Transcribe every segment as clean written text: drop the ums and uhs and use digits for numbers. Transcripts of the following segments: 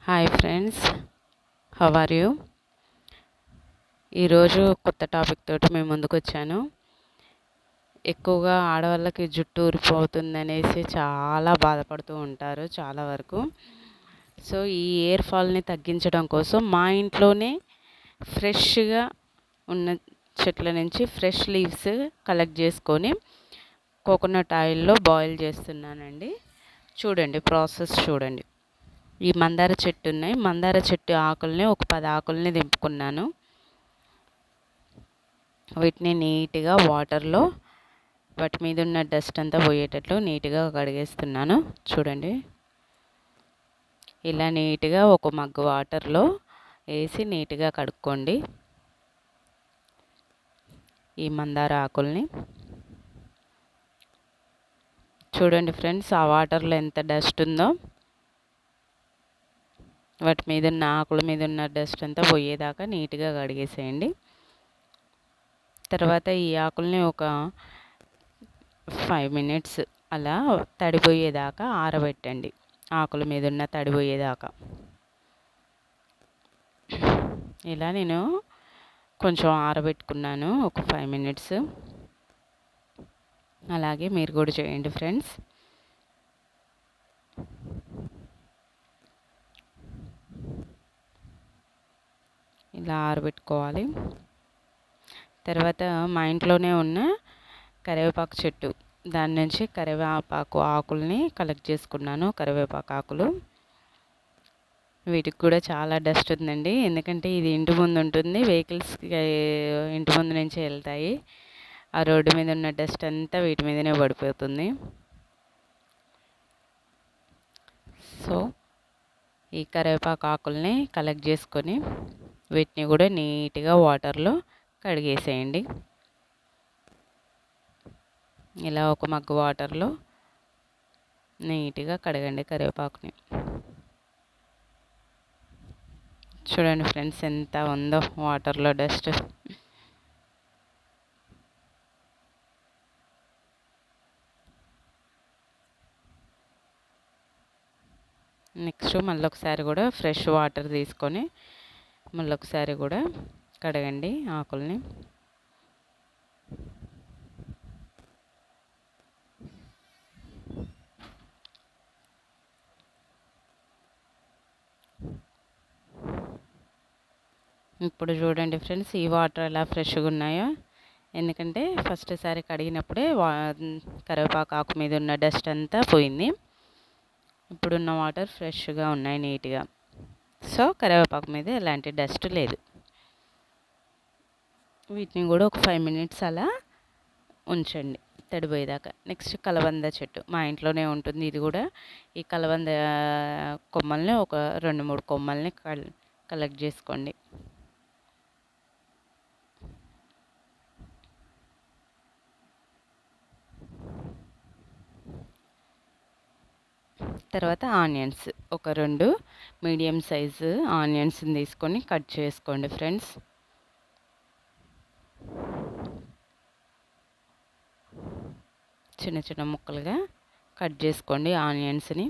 Hi friends, how are you? ఈరోజు కొత్త topic తోటి మేము ముందుకు వచ్చాను. ఎక్కువగా ఆడవాళ్ళకి జుట్టు ఊరిపోతుంది అనేసి చాలా బాధపడుతూ ఉంటారు చాలా వరకు. సో ఈ హెయిర్ ఫాల్ని తగ్గించడం కోసం మా ఇంట్లోనే ఫ్రెష్గా ఉన్న చెట్ల నుంచి ఫ్రెష్ లీవ్స్ కలెక్ట్ చేసుకొని కోకోనట్ ఆయిల్లో బాయిల్ చేస్తున్నానండి. చూడండి, ప్రాసెస్ చూడండి. ఈ మందార చెట్టు ఉన్నాయి. మందార చెట్టు ఆకుల్ని ఒక 10 ఆకుల్ని దింపుకున్నాను. వీటిని నీట్గా వాటర్లో వాటి మీద ఉన్న డస్ట్ అంతా పోయేటట్లు నీట్గా కడిగేస్తున్నాను. చూడండి, ఇలా నీట్గా ఒక మగ్గు వాటర్లో వేసి నీట్గా కడుక్కోండి ఈ మందార ఆకుల్ని. చూడండి ఫ్రెండ్స్, ఆ వాటర్లో ఎంత డస్ట్ ఉందో. వాటి మీద ఉన్న ఆకుల మీద ఉన్న డస్ట్ అంతా పోయేదాకా నీట్గా కడిగేసేయండి. తర్వాత ఈ ఆకుల్ని ఒక 5 మినిట్స్ అలా తడిపోయేదాకా ఆరబెట్టండి. ఆకుల మీద ఉన్న తడిపోయేదాకా. ఇలా నేను కొంచెం ఆరబెట్టుకున్నాను ఒక 5 మినిట్స్. అలాగే మీరు కూడా చేయండి ఫ్రెండ్స్. ఇలా ఆరబెట్టుకోవాలి. తర్వాత మా ఇంట్లోనే ఉన్న కరివేపాకు చెట్టు, దాని నుంచి కరివేపాకు ఆకుల్ని కలెక్ట్ చేసుకున్నాను. కరివేపాకు ఆకులు, వీటికి కూడా చాలా డస్ట్ ఉందండి. ఎందుకంటే ఇది ఇంటి ముందు ఉంటుంది, వెహికల్స్ ఇంటి ముందు నుంచి వెళ్తాయి. ఆ రోడ్డు మీద ఉన్న డస్ట్ అంతా వీటి మీదనే పడిపోతుంది. సో ఈ కరివేపాకు ఆకుల్ని కలెక్ట్ చేసుకొని వీటిని కూడా నీట్గా వాటర్లో కడిగేసేయండి. ఇలా ఒక మగ్గు వాటర్లో నీట్గా కడగండి కరివేపాకుని. చూడండి ఫ్రెండ్స్, ఎంత ఉందో వాటర్లో డస్ట్. నెక్స్ట్ మళ్ళీ ఒకసారి కూడా ఫ్రెష్ వాటర్ తీసుకొని మళ్ళీ ఒకసారి కూడా కడగండి ఆకుల్ని. ఇప్పుడు చూడండి ఫ్రెండ్స్, ఈ వాటర్ ఎలా ఫ్రెష్గా ఉన్నాయో. ఎందుకంటే ఫస్ట్ సారి కడిగినప్పుడే కరివేపాకు ఆకు మీద ఉన్న డస్ట్ అంతా పోయింది. ఇప్పుడున్న వాటర్ ఫ్రెష్గా ఉన్నాయి నీట్గా. సో కరివేపాకు మీద ఎలాంటి డస్ట్ లేదు. వీటిని కూడా ఒక 5 మినిట్స్ అలా ఉంచండి తడిపోయేదాకా. నెక్స్ట్ కలబంద చెట్టు మా ఇంట్లోనే ఉంటుంది. ఇది కూడా ఈ కలబంద కొమ్మల్ని ఒక 2-3 కొమ్మల్ని కలెక్ట్ చేసుకోండి. తర్వాత ఆనియన్స్, ఒక 2 మీడియం సైజు ఆనియన్స్ని తీసుకొని కట్ చేసుకోండి ఫ్రెండ్స్. చిన్న చిన్న ముక్కలుగా కట్ చేసుకోండి ఆనియన్స్ని.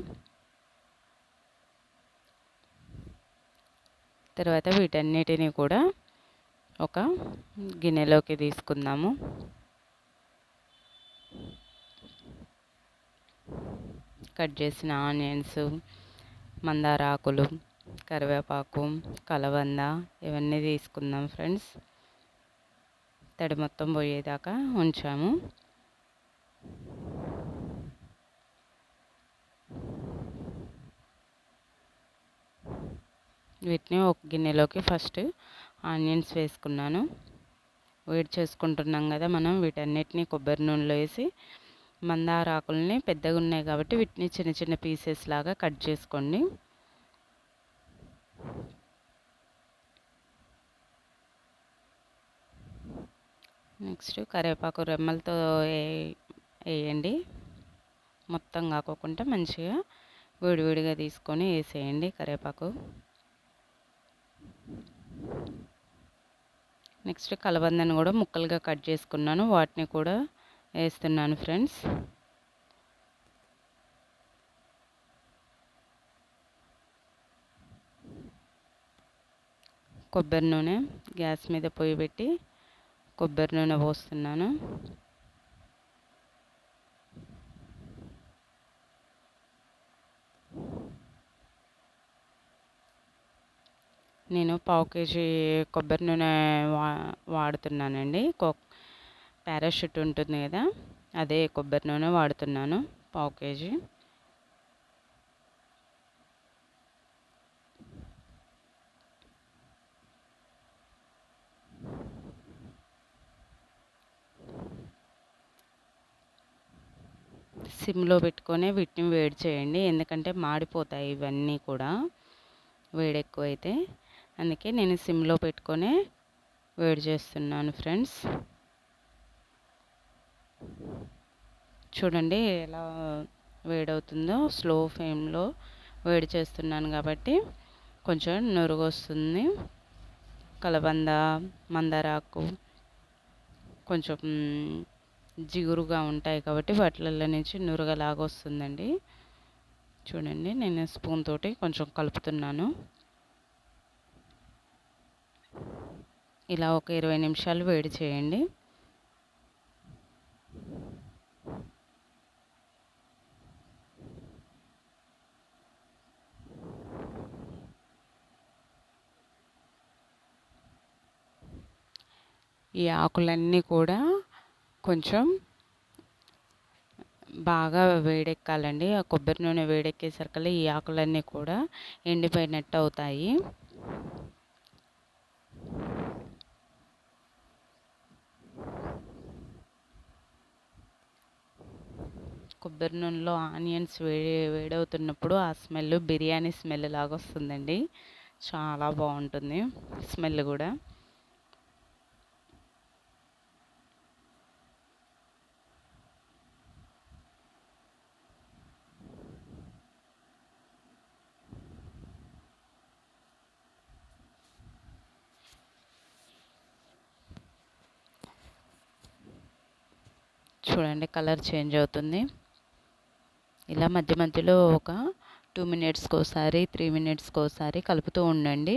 తర్వాత వీటన్నిటిని కూడా ఒక గిన్నెలోకి తీసుకుందాము. కట్ చేసిన ఆనియన్స్, మందార ఆకులు, కరివేపాకు, కలబంద ఇవన్నీ తీసుకుందాం ఫ్రెండ్స్. తడి మొత్తం పోయేదాకా ఉంచాము. వీటిని ఒక గిన్నెలోకి ఫస్ట్ ఆనియన్స్ వేసుకున్నాను. వేడి చేసుకుంటున్నాం కదా మనం. వీటన్నిటిని కొబ్బరి నూనెలో వేసి మందార ఆకుల్ని పెద్దగా ఉన్నాయి కాబట్టి వీటిని చిన్న చిన్న పీసెస్ లాగా కట్ చేసుకోండి. నెక్స్ట్ కరివేపాకు రెమ్మలతో వేయండి. మొత్తం కాకోకుండా మంచిగా విడివిడిగా తీసుకొని వేసేయండి కరివేపాకు. నెక్స్ట్ కలబందని కూడా ముక్కలుగా కట్ చేసుకున్నాను, వాటిని కూడా వేస్తున్నాను ఫ్రెండ్స్. కొబ్బరి నూనె గ్యాస్ మీద పొయ్యి పెట్టి కొబ్బరి నూనె పోస్తున్నాను. నేను పావు కేజీ కొబ్బరి నూనె వాడుతున్నానండి. పారాషూట్ ఉంటుంది కదా, అదే కొబ్బరి నూనె వాడుతున్నాను పావు కేజీ. సిమ్లో పెట్టుకొని వీటిని వేడి చేయండి, ఎందుకంటే మాడిపోతాయి ఇవన్నీ కూడా వేడి ఎక్కువైతే. అందుకే నేను సిమ్లో పెట్టుకొని వేడి చేస్తున్నాను ఫ్రెండ్స్. చూడండి ఎలా వేడవుతుందో. స్లో ఫ్లేమ్లో వేడి చేస్తున్నాను కాబట్టి కొంచెం నురుగు వస్తుంది. కలబంద, మందారాకు కొంచెం జిగురుగా ఉంటాయి కాబట్టి వాటిల్లో నుంచి నురగలాగా వస్తుందండి. చూడండి నేను స్పూన్ తోటి కొంచెం కలుపుతున్నాను. ఇలా ఒక 20 నిమిషాలు వేడి చేయండి. ఈ ఆకులన్నీ కూడా కొంచెం బాగా వేడెక్కాలండి. ఆ కొబ్బరి నూనె వేడెక్కేసరికల్లా ఈ ఆకులన్నీ కూడా ఎండిపోయినట్టు అవుతాయి. కొబ్బరి నూనెలో ఆనియన్స్ వేడవుతున్నప్పుడు ఆ స్మెల్ బిర్యానీ స్మెల్ లాగా వస్తుందండి. చాలా బాగుంటుంది స్మెల్ కూడా. చూడండి కలర్ చేంజ్ అవుతుంది. ఇలా మధ్య మధ్యలో ఒక 2 మినిట్స్కి ఒకసారి 3 మినిట్స్కి ఒకసారి కలుపుతూ ఉండండి.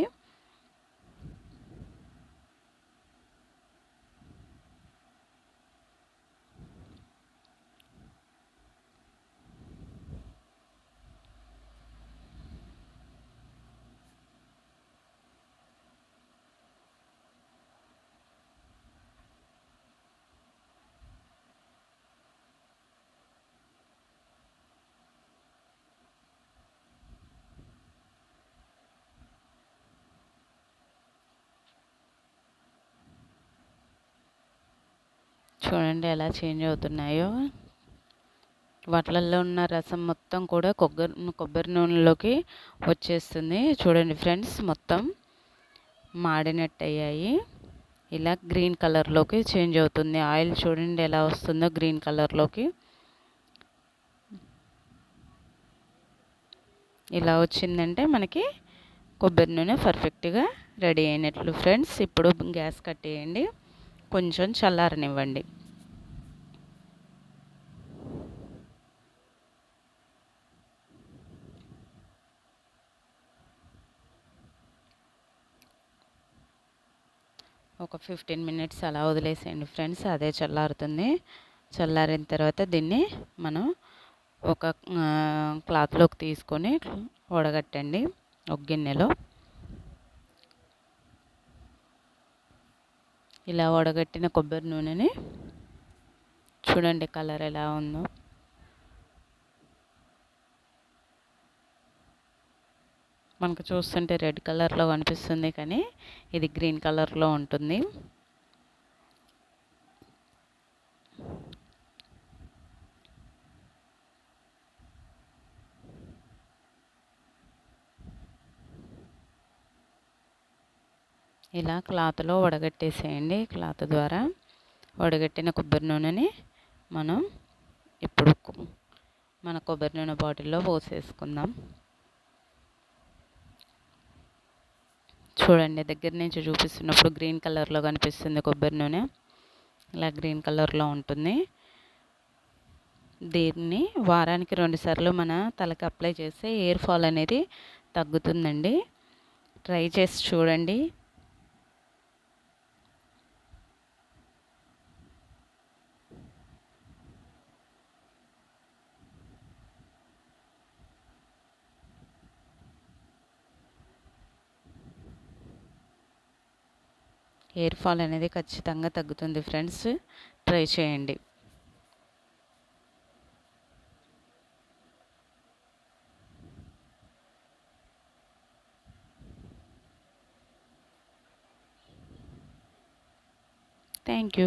చూడండి ఎలా చేంజ్ అవుతున్నాయో. వాటిల్లో ఉన్న రసం మొత్తం కూడా కొబ్బరి నూనెలోకి వచ్చేస్తుంది. చూడండి ఫ్రెండ్స్, మొత్తం మాడినట్టు అయ్యాయి. ఇలా గ్రీన్ కలర్లోకి చేంజ్ అవుతుంది. ఆయిల్ చూడండి ఎలా వస్తుందో గ్రీన్ కలర్లోకి. ఇలా వచ్చిందంటే మనకి కొబ్బరి నూనె పర్ఫెక్ట్గా రెడీ అయినట్లు ఫ్రెండ్స్. ఇప్పుడు గ్యాస్ కట్టేయండి, కొంచెం చల్లారనివ్వండి. ఒక 15 మినిట్స్ అలా వదిలేసేయండి ఫ్రెండ్స్, అదే చల్లారుతుంది. చల్లారిన తర్వాత దీన్ని మనం ఒక క్లాత్లోకి తీసుకొని వడగట్టండి ఒక గిన్నెలో. ఇలా వడగట్టిన కొబ్బరి నూనెని చూడండి కలర్ ఎలా ఉందో. మనకు చూస్తుంటే రెడ్ కలర్లో కనిపిస్తుంది, కానీ ఇది గ్రీన్ కలర్లో ఉంటుంది. ఇలా క్లాత్లో వడగట్టేసేయండి. క్లాత్ ద్వారా వడగట్టిన కొబ్బరి నూనెని మనం ఇప్పుడు మన కొబ్బరి నూనె బాటిల్లో పోసేసుకుందాం. చూడండి దగ్గర నుంచి చూపిస్తున్నప్పుడు గ్రీన్ కలర్లో కనిపిస్తుంది కొబ్బరి నూనె. ఇలా గ్రీన్ కలర్లో ఉంటుంది. దీన్ని వారానికి 2 సార్లు మన తలకి అప్లై చేస్తే హెయిర్ ఫాల్ అనేది తగ్గుతుందండి. ట్రై చేసి చూడండి. హెయిర్ ఫాల్ అనేది ఖచ్చితంగా తగ్గుతుంది ఫ్రెండ్స్. ట్రై చేయండి. Thank you.